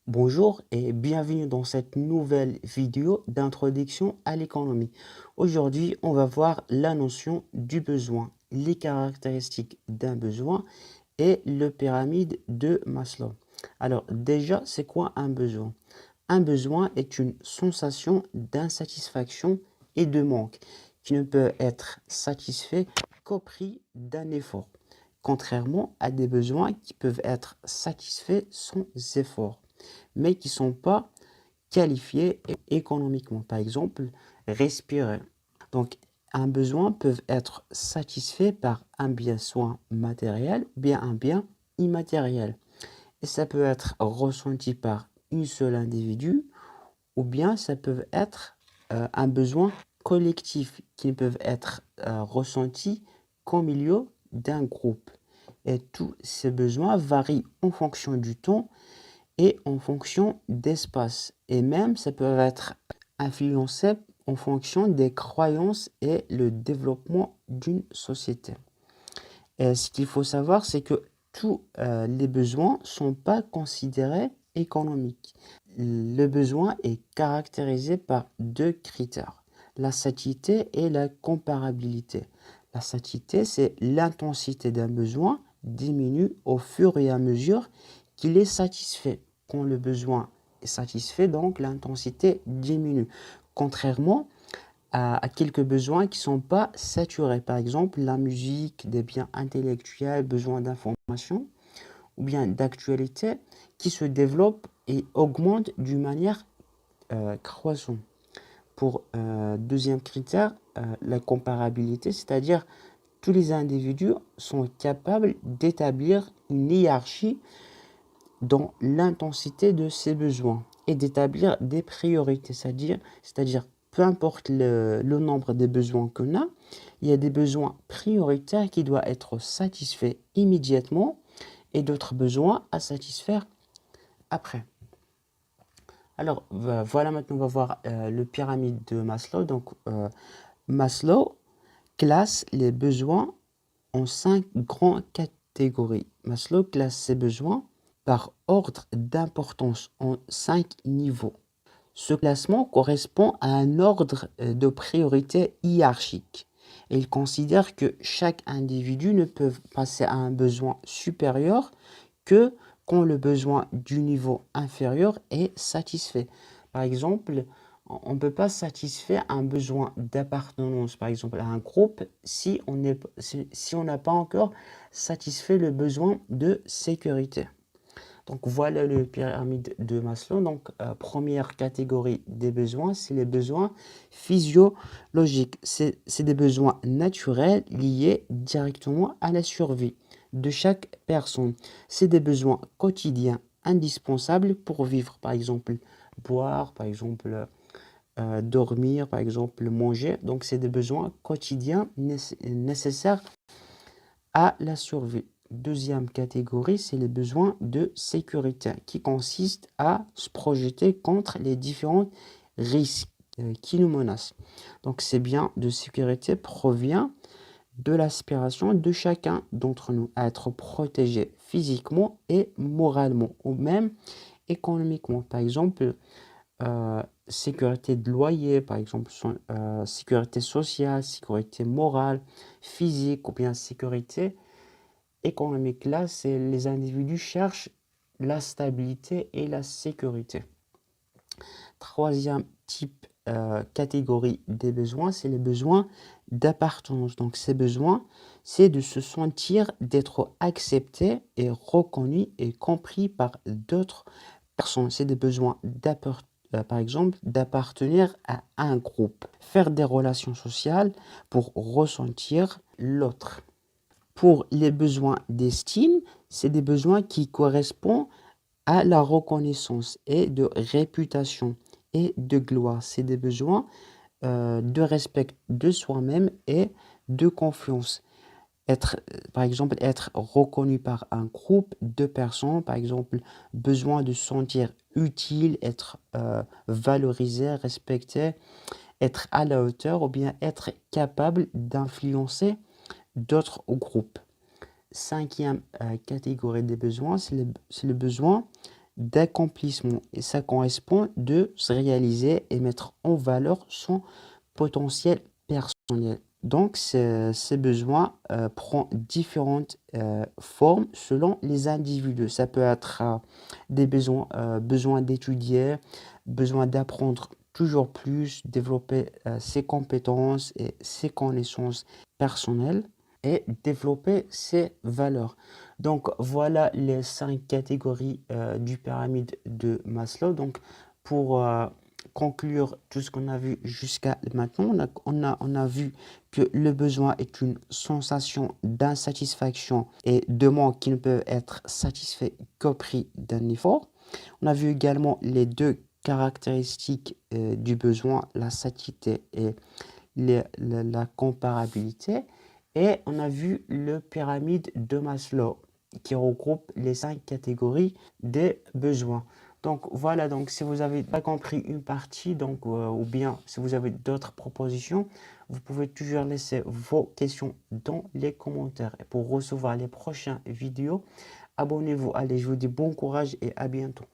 Bonjour et bienvenue dans cette nouvelle vidéo d'introduction à l'économie. Aujourd'hui, on va voir la notion du besoin, les caractéristiques d'un besoin et le pyramide de Maslow. Alors déjà, c'est quoi un besoin? Un besoin est une sensation d'insatisfaction et de manque qui ne peut être satisfait qu'au prix d'un effort, contrairement à des besoins qui peuvent être satisfaits sans effort mais qui ne sont pas qualifiés économiquement. Par exemple, respirer. Donc, un besoin peut être satisfait par un bien soit matériel ou bien un bien immatériel. Et ça peut être ressenti par une seule individu ou bien ça peut être un besoin collectif qui peut être ressenti qu'au milieu d'un groupe. Et tous ces besoins varient en fonction du temps et en fonction d'espace. Et même, ça peut être influencé en fonction des croyances et le développement d'une société. Et ce qu'il faut savoir, c'est que tous les besoins ne sont pas considérés économiques. Le besoin est caractérisé par deux critères, la satiété et la comparabilité. La satiété, c'est l'intensité d'un besoin diminue au fur et à mesure qu'il est satisfait. Quand le besoin est satisfait, donc l'intensité diminue. Contrairement à quelques besoins qui ne sont pas saturés. Par exemple, la musique, des biens intellectuels, besoin d'information ou bien d'actualité qui se développent et augmentent d'une manière croissante. Pour deuxième critère, la comparabilité, c'est-à-dire tous les individus sont capables d'établir une hiérarchie dans l'intensité de ces besoins et d'établir des priorités, c'est-à-dire peu importe le nombre de besoins qu'on a, il y a des besoins prioritaires qui doivent être satisfaits immédiatement et d'autres besoins à satisfaire après. Alors voilà, maintenant on va voir le pyramide de Maslow. Donc Maslow classe les besoins en 5 grandes catégories. Maslow classe ses besoins par ordre d'importance en 5 niveaux. Ce classement correspond à un ordre de priorité hiérarchique. Et il considère que chaque individu ne peut passer à un besoin supérieur que quand le besoin du niveau inférieur est satisfait. Par exemple, on ne peut pas satisfaire un besoin d'appartenance, par exemple, à un groupe, si on n'a pas encore satisfait le besoin de sécurité. Donc voilà le pyramide de Maslow. Donc première catégorie des besoins, c'est les besoins physiologiques. C'est des besoins naturels liés directement à la survie de chaque personne. C'est des besoins quotidiens indispensables pour vivre. Par exemple, boire, par exemple, dormir, par exemple, manger. Donc c'est des besoins quotidiens nécessaires à la survie. Deuxième catégorie, c'est les besoins de sécurité qui consistent à se projeter contre les différents risques qui nous menacent. Donc ces biens de sécurité proviennent de l'aspiration de chacun d'entre nous à être protégé physiquement et moralement ou même économiquement. Par exemple, sécurité de loyer, par exemple, sécurité sociale, sécurité morale, physique ou bien sécurité économique. Là, c'est les individus cherchent la stabilité et la sécurité. Troisième type, catégorie des besoins, c'est les besoins d'appartenance. Donc ces besoins, c'est de se sentir d'être accepté et reconnu et compris par d'autres personnes. C'est des besoins par exemple, d'appartenir à un groupe, faire des relations sociales pour ressentir l'autre. Pour les besoins d'estime, c'est des besoins qui correspondent à la reconnaissance et de réputation et de gloire. C'est des besoins de respect de soi-même et de confiance. Par exemple, être reconnu par un groupe de personnes, par exemple, besoin de se sentir utile, être valorisé, respecté, être à la hauteur ou bien être capable d'influencer d'autres groupes. Cinquième catégorie des besoins, c'est le besoin d'accomplissement. Et ça correspond de se réaliser et mettre en valeur son potentiel personnel. Donc, ces besoins prennent différentes formes selon les individus. Ça peut être des besoins, besoin d'étudier, besoin d'apprendre toujours plus, développer ses compétences et ses connaissances personnelles et développer ses valeurs. Donc, voilà les 5 catégories du pyramide de Maslow. Donc, pour conclure tout ce qu'on a vu jusqu'à maintenant, on a vu que le besoin est une sensation d'insatisfaction et de manque qui ne peut être satisfait qu'au prix d'un effort. On a vu également les deux caractéristiques du besoin, la satiété et la comparabilité. Et on a vu le pyramide de Maslow qui regroupe les 5 catégories des besoins. Donc voilà, donc si vous n'avez pas compris une partie, donc, ou bien si vous avez d'autres propositions, vous pouvez toujours laisser vos questions dans les commentaires. Et pour recevoir les prochaines vidéos, abonnez-vous. Allez, je vous dis bon courage et à bientôt.